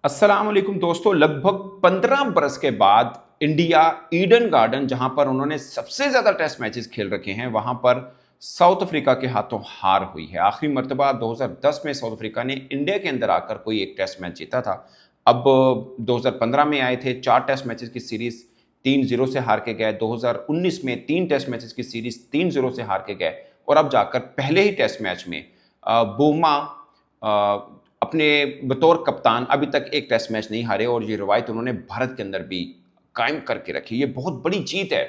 अस्सलाम वालेकुम दोस्तों। लगभग 15 बरस के बाद इंडिया ईडन गार्डन, जहां पर उन्होंने सबसे ज्यादा टेस्ट मैचेस खेल रखे हैं, वहां पर साउथ अफ्रीका के हाथों हार हुई है। आखिरी मर्तबा 2010 में साउथ अफ्रीका ने इंडिया के अंदर आकर कोई एक टेस्ट मैच जीता था। अब 2015 में आए थे, 4 टेस्ट मैचेस की सीरीज 3-0 से हार के गए। 2019 में 3 टेस्ट मैचेस की सीरीज 3-0 से हार के गए। और अब जाकर पहले ही टेस्ट मैच में बुमा अपने बतौर कप्तान अभी तक एक टेस्ट मैच नहीं हारे, और ये रवायत उन्होंने भारत के अंदर भी कायम करके रखी। ये बहुत बड़ी जीत है,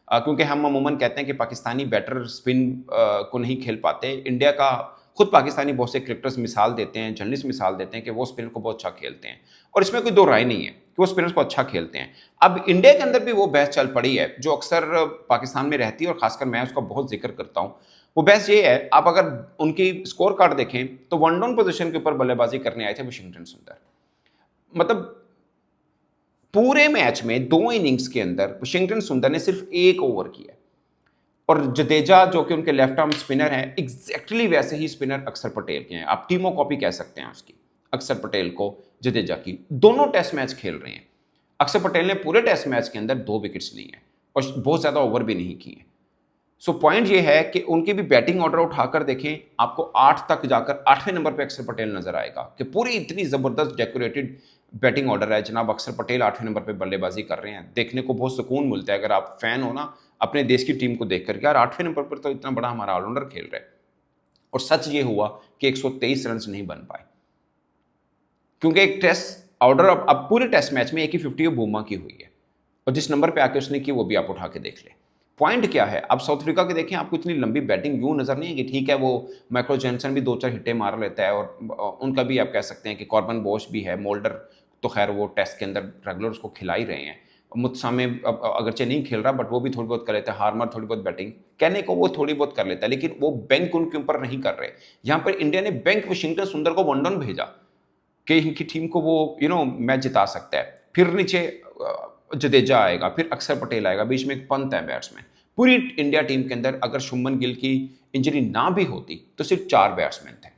क्योंकि हम अमूमन कहते हैं कि पाकिस्तानी बैटर स्पिन को नहीं खेल पाते। इंडिया का खुद पाकिस्तानी बहुत से क्रिकेटर्स मिसाल देते हैं, जर्नलिस्ट मिसाल देते हैं कि वो स्पिनर को बहुत अच्छा खेलते हैं, और इसमें कोई दो राय नहीं है कि वो स्पिनर्स को अच्छा खेलते हैं। अब इंडिया के अंदर भी वो बहस चल पड़ी है जो अक्सर पाकिस्तान में रहती है, और खासकर मैं उसका बहुत जिक्र करता हूँ। वो बहस ये है, आप अगर उनकी स्कोर कार्ड देखें तो वन डाउन पोजीशन के ऊपर बल्लेबाजी करने आए थे वाशिंगटन सुंदर। मतलब पूरे मैच में 2 इनिंग्स के अंदर वाशिंगटन सुंदर ने सिर्फ 1 ओवर किया, और जडेजा जो कि उनके लेफ्ट आर्म स्पिनर हैं, एग्जैक्टली वैसे ही स्पिनर अक्षर पटेल के हैं। आप टीमो कॉपी कह सकते हैं उसकी, अक्षर पटेल को जडेजा की। दोनों टेस्ट मैच खेल रहे हैं। अक्षर पटेल ने पूरे टेस्ट मैच के अंदर 2 विकेट्स ली हैं और बहुत ज्यादा ओवर भी नहीं किए। सो पॉइंट ये है कि उनकी भी बैटिंग ऑर्डर उठाकर देखें, आपको 8 तक जाकर 8वें नंबर पे अक्षर पटेल नजर आएगा कि पूरी इतनी जबरदस्त डेकोरेटेड बैटिंग ऑर्डर है। जनाब अक्षर पटेल 8वें नंबर पे बल्लेबाजी कर रहे हैं, देखने को बहुत सुकून मिलता है अगर आप फैन हो ना अपने देश की टीम को देख करके। यार 8वें नंबर पर तो इतना बड़ा हमारा ऑलराउंडर खेल रहा है। और सच ये हुआ कि 123 रन नहीं बन पाए, क्योंकि एक टेस्ट ऑर्डर अब पूरे टेस्ट मैच में एक ही 50 बुमा की हुई है, और जिस नंबर पे आके उसने की वो भी आप उठा के देख लें। पॉइंट क्या है, अब साउथ अफ्रीका के देखें, आपको इतनी लंबी बैटिंग यूं नजर नहीं है कि ठीक है वो माइकल जॉनसन भी 2-4 हिट्टे मार लेता है, और उनका भी आप कह सकते हैं कि कॉर्बन बोश भी है, मोल्डर तो खैर वो टेस्ट के अंदर रेगुलर उसको खिला ही रहे हैं। मुत्सामे अगरचे नहीं खेल रहा, बट वो भी थोड़ी बहुत कर लेता है। हार्मर थोड़ी बहुत बैटिंग कहने को वो थोड़ी बहुत कर लेता है, लेकिन वो बैंक उनके ऊपर नहीं कर रहे। यहां पर इंडिया ने बैंक वाशिंगटन सुंदर को वन डाउन भेजा कि इनकी टीम को वो मैच जिता सकता है। फिर नीचे जडेजा आएगा, फिर अक्षर पटेल आएगा, बीच में एक पंत है बैट्समैन। पूरी इंडिया टीम के अंदर अगर शुभमन गिल की इंजरी ना भी होती तो सिर्फ 4 बैट्समैन थे।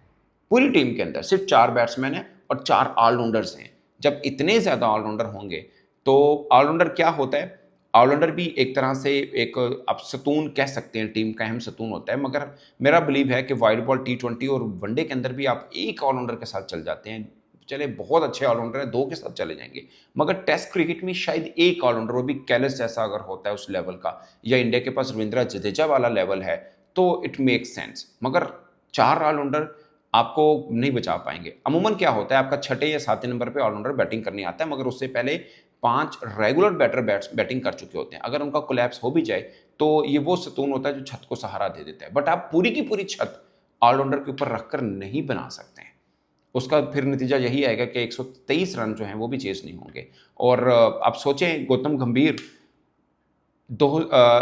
पूरी टीम के अंदर सिर्फ 4 बैट्समैन हैं और 4 ऑलराउंडर्स हैं। जब इतने ज्यादा ऑलराउंडर होंगे तो ऑलराउंडर क्या होता है, ऑलराउंडर भी एक तरह से एक आप सतून कह सकते हैं, टीम का अहम सतून होता है। मगर मेरा बिलीव है कि वाइड बॉल T20 और वनडे के अंदर भी आप एक ऑलराउंडर के साथ चल जाते हैं। चले बहुत अच्छे ऑलराउंडर हैं, 2 के साथ चले जाएंगे, मगर टेस्ट क्रिकेट में शायद एक ऑलराउंडर, वो भी कैलिस जैसा अगर होता है उस लेवल का, या इंडिया के पास रविंद्र जडेजा वाला लेवल है, तो इट मेक सेंस। मगर 4 ऑलराउंडर आपको नहीं बचा पाएंगे। अमूमन क्या होता है, आपका 6 या 7 नंबर पे ऑलराउंडर बैटिंग करने आता है, मगर उससे पहले 5 रेगुलर बैटर बैटिंग कर चुके होते हैं। अगर उनका कोलैप्स हो भी जाए तो ये वो सतून होता है जो छत को सहारा दे देता है। बट आप पूरी की पूरी छत ऑलराउंडर के ऊपर रखकर नहीं बना सकते हैं। उसका फिर नतीजा यही आएगा कि 123 रन जो हैं वो भी चेस नहीं होंगे। और आप सोचें, गौतम गंभीर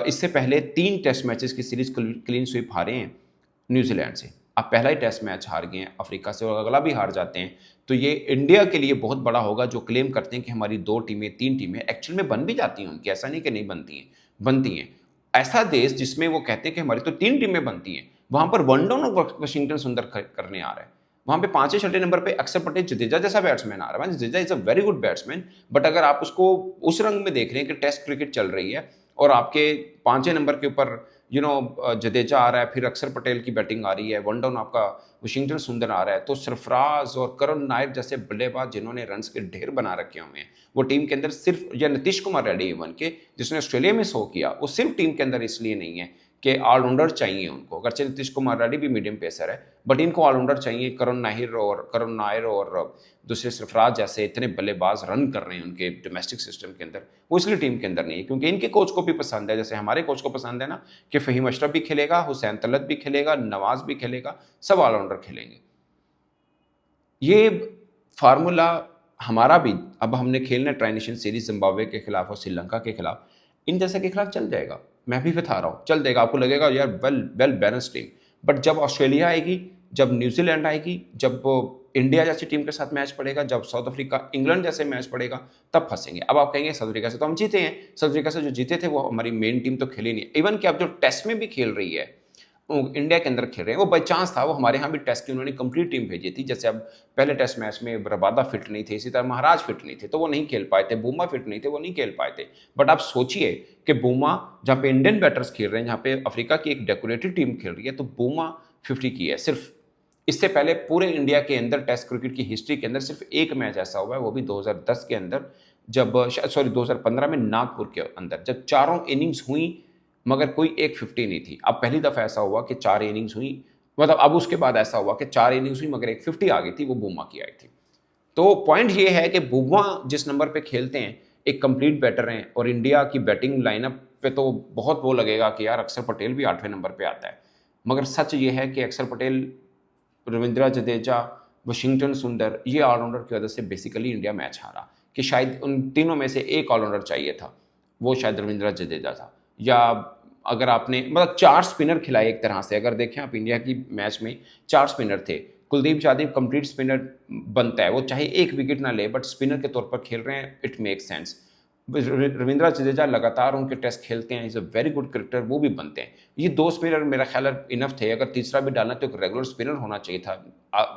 इससे पहले 3 टेस्ट मैचेस की सीरीज क्लीन स्वीप हारे हैं न्यूजीलैंड से। अब पहला ही टेस्ट मैच हार गए हैं अफ्रीका से, और अगला भी हार जाते हैं तो ये इंडिया के लिए बहुत बड़ा होगा। जो क्लेम करते हैं कि हमारी 2 टीमें 3 टीमें, एक्चुअल में बन भी जाती हैं उनकी, ऐसा नहीं कि नहीं बनती हैं, बनती हैं। ऐसा देश जिसमें वो कहते हैं कि हमारी तो 3 टीमें बनती हैं, वहां पर वन डाउन और वाशिंगटन सुंदर करने आ रहा है। वहां पे 5वें 6वें नंबर पे अक्षर पटेल जडेजा जैसा बैट्समैन आ रहा है। Jadeja is a very good batsman, but अगर आप उसको उस रंग में देख रहे हैं कि टेस्ट क्रिकेट चल रही है और आपके 5वें नंबर के ऊपर जडेजा आ रहा है, फिर अक्षर पटेल की बैटिंग आ रही है, वन डाउन आपका वाशिंगटन सुंदर आ रहा है, तो सरफराज और करण नायर जैसे बल्लेबाज जिन्होंने रन्स के ढेर बना रखे हुए हैं वो टीम के अंदर सिर्फ, या नीतीश कुमार रेड्डी इवन के जिसने ऑस्ट्रेलिया में 100 किया, वो सिर्फ टीम के अंदर इसलिए नहीं है कि ऑलराउंडर चाहिए उनको। अगरचे नीतीश कुमार रेड्डी भी मीडियम पेसर है, बट इनको ऑलराउंडर चाहिए। करण नायर और दूसरे सरफराज जैसे इतने बल्लेबाज रन कर रहे हैं उनके डोमेस्टिक सिस्टम के अंदर, वो इसलिए टीम के अंदर नहीं है क्योंकि इनके कोच को भी पसंद है, जैसे हमारे कोच को पसंद है ना कि फ़हीम अशरफ भी खेलेगा, हुसैन तलत भी खेलेगा, नवाज भी खेलेगा, सब ऑलराउंडर खेलेंगे। ये फार्मूला हमारा भी, अब हमने खेलना ट्राई नेशन सीरीज जिम्बाब्वे के खिलाफ और श्रीलंका के खिलाफ, इन जैसे के खिलाफ चल जाएगा। मैं भी बता रहा हूँ चल देगा, आपको लगेगा यार well well balance team. But जब ऑस्ट्रेलिया आएगी, जब न्यूजीलैंड आएगी, जब इंडिया जैसी टीम के साथ मैच पड़ेगा, जब साउथ अफ्रीका इंग्लैंड जैसे मैच पड़ेगा, तब फंसेंगे। अब आप कहेंगे साउथ अफ्रीका से तो हम जीते हैं, साउथ अफ्रीका से जो जीते थे वो हमारी मेन टीम तो खेली नहीं। इवन कि अब जो टेस्ट में भी खेल रही है, इंडिया के अंदर खेल रहे हैं। वो बाई चांस था, वो हमारे यहाँ भी टेस्ट की उन्होंने कंप्लीट टीम भेजी थी। जैसे अब पहले टेस्ट मैच में रबादा फिट नहीं थे, इसी तरह महाराज फिट नहीं थे तो वो नहीं खेल पाए थे, बुमा फिट नहीं थे वो नहीं खेल पाए थे। बट आप सोचिए कि बुमा जहाँ पे इंडियन बैटर्स खेल रहे हैं, जहाँ पे अफ्रीका की एक डेकोरेटेड टीम खेल रही है, तो बुमा 50 की है सिर्फ। इससे पहले पूरे इंडिया के अंदर टेस्ट क्रिकेट की हिस्ट्री के अंदर सिर्फ एक मैच ऐसा हुआ है, वो भी 2010 के अंदर, जब 2015 में नागपुर के अंदर, जब चारों इनिंग्स हुई मगर कोई एक 50 नहीं थी। अब पहली दफ़ा ऐसा हुआ कि 4 इनिंग्स हुई, मतलब अब उसके बाद ऐसा हुआ कि 4 इनिंग्स हुई मगर एक 50 आ गई थी, वो बुमा की आई थी। तो पॉइंट ये है कि बुमा जिस नंबर पे खेलते हैं, एक कंप्लीट बैटर हैं, और इंडिया की बैटिंग लाइनअप पे तो बहुत वो लगेगा कि यार अक्षर पटेल भी 8वें नंबर पे आता है, मगर सच ये है कि अक्षर पटेल, रविंद्र जडेजा, वाशिंगटन सुंदर, ये ऑलराउंडर की वजह से बेसिकली इंडिया मैच हारा, कि शायद उन तीनों में से एक ऑलराउंडर चाहिए था, वो शायद रविंद्र जडेजा था। या अगर आपने मतलब 4 स्पिनर खिलाए एक तरह से, अगर देखें आप इंडिया की मैच में 4 स्पिनर थे। कुलदीप यादव कंप्लीट स्पिनर बनता है, वो चाहे एक विकेट ना ले बट स्पिनर के तौर पर खेल रहे हैं, it make sense. Ravindra Jadeja लगातार उनके टेस्ट खेलते हैं, is a very good cricketer, वो भी बनते हैं। ये 2 स्पिनर मेरा ख्याल इनफ थे, अगर तीसरा भी डालना तो एक रेगुलर स्पिनर होना चाहिए था,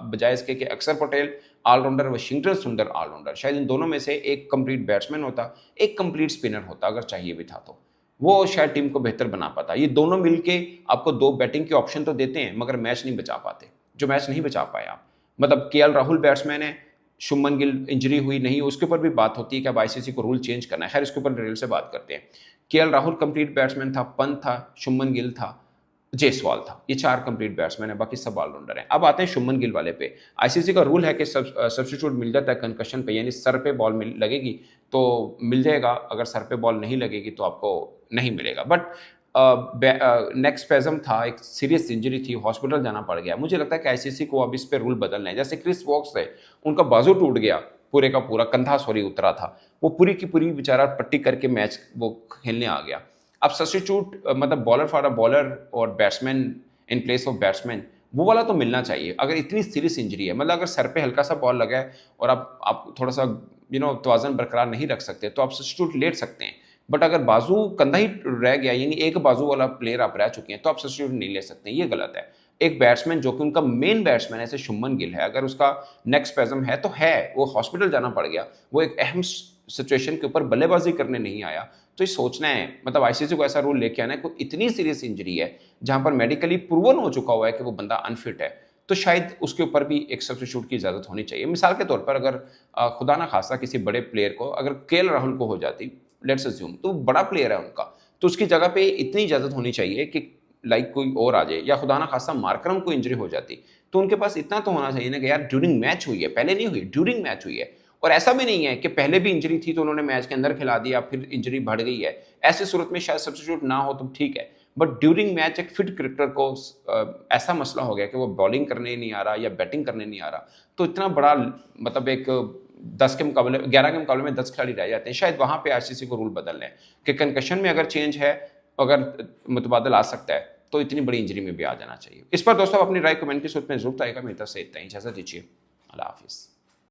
बजाय इसके कि अक्षर पटेल ऑलराउंडर, वाशिंगटन सुंदर ऑलराउंडर। शायद इन दोनों में से एक कंप्लीट बैट्समैन होता, एक कंप्लीट स्पिनर होता, अगर चाहिए भी था तो वो शायद टीम को बेहतर बना पाता। ये दोनों मिलके आपको 2 बैटिंग के ऑप्शन तो देते हैं मगर मैच नहीं बचा पाते, जो मैच नहीं बचा पाए आप। मतलब केएल राहुल बैट्समैन है, शुभमन गिल इंजरी हुई नहीं, उसके ऊपर भी बात होती है कि अब आईसीसी को रूल चेंज करना है, खैर इसके ऊपर डिटेल से बात करते हैं। केएल राहुल कंप्लीट बैट्समैन था, पंत था, शुभमन गिल था, जायसवाल था, ये 4 कंप्लीट बैट्समैन है, बाकी सब ऑलराउंडर हैं। अब आते हैं शुभमन गिल वाले पे। आईसीसी का रूल है कि सब्स्टिट्यूट मिल जाता है कंकशन पे, यानी सर पे बॉल लगेगी तो मिल जाएगा, अगर सर पे बॉल नहीं लगेगी तो आपको नहीं मिलेगा। बट नेक स्पेजम था, एक सीरियस इंजरी थी, हॉस्पिटल जाना पड़ गया। मुझे लगता है कि आईसीसी को अब इस पे रूल बदलना है। जैसे क्रिस वॉक्स है, उनका बाजू टूट गया, पूरे का पूरा कंधा उतरा था, वो पूरी की पूरी बेचारा पट्टी करके मैच वो खेलने आ गया। अब सब्स्टिट्यूट मतलब बॉलर फॉर अ बॉलर और batsman in place of batsman, वो वाला तो मिलना चाहिए। अगर इतनी सीरियस इंजरी है, मतलब अगर सर पे हल्का सा बॉल लगा है और आप थोड़ा सा तवाज़ुन बरकरार नहीं रख सकते तो आप सब्स्टिट्यूट लेट सकते हैं। बट अगर बाजू कंधा ही रह गया, यानी एक बाजू वाला प्लेयर आप रह चुके हैं, तो आप सब्स्टिट्यूट नहीं ले सकते, ये गलत है। एक बैट्समैन जो कि उनका मेन बैट्समैन है, जैसे शुभमन गिल है, अगर उसका नेक स्पेजम है तो है, वो हॉस्पिटल जाना पड़ गया, वो एक अहम सिचुएशन के ऊपर बल्लेबाजी करने नहीं आया, तो ये सोचना है, मतलब आईसीसी को ऐसा रूल लेके आना है, कोई इतनी सीरियस इंजरी है जहां पर मेडिकली प्रूवन हो चुका हुआ है कि वो बंदा अनफिट है, तो शायद उसके ऊपर भी एक सब्स्टिट्यूट की इजाजत होनी चाहिए। मिसाल के तौर पर अगर खुदा ना खासा किसी बड़े प्लेयर को, अगर केएल राहुल को हो जाती, लेट्स अज्यूम, तो बड़ा प्लेयर है उनका, तो उसकी जगह पे इतनी इजाजत होनी चाहिए कि लाइक कोई और आ जाए, या खुदा ना खासा मार्करम को इंजरी हो जाती, तो उनके पास इतना तो होना चाहिए ना कि यार ड्यूरिंग मैच हुई है, पहले नहीं हुई, ड्यूरिंग मैच हुई है। और ऐसा भी नहीं है कि पहले भी इंजरी थी तो उन्होंने मैच के अंदर खिला दिया, फिर इंजरी बढ़ गई है, ऐसी सूरत में शायद सब्स्टिट्यूट ना हो तो ठीक है। बट ड्यूरिंग मैच एक फिट क्रिकेटर को ऐसा मसला हो गया कि वो बॉलिंग करने नहीं आ रहा या बैटिंग करने नहीं आ रहा, तो इतना बड़ा, मतलब एक 10 के मुकाबले 11 के मुकाबले में 10 खिलाड़ी रह जाते हैं, शायद वहां पे आईसीसी को रूल बदल लें कि कंकशन में अगर चेंज है, अगर मुतबादल आ सकता है, तो इतनी बड़ी इंजरी में भी आ जाना चाहिए। इस पर दोस्तों अपनी राय कमेंट की सूरत में जरूर आएगा। मेरी तरफ से इतना ही, इजाजत दीजिए, अल्लाह हाफिज़।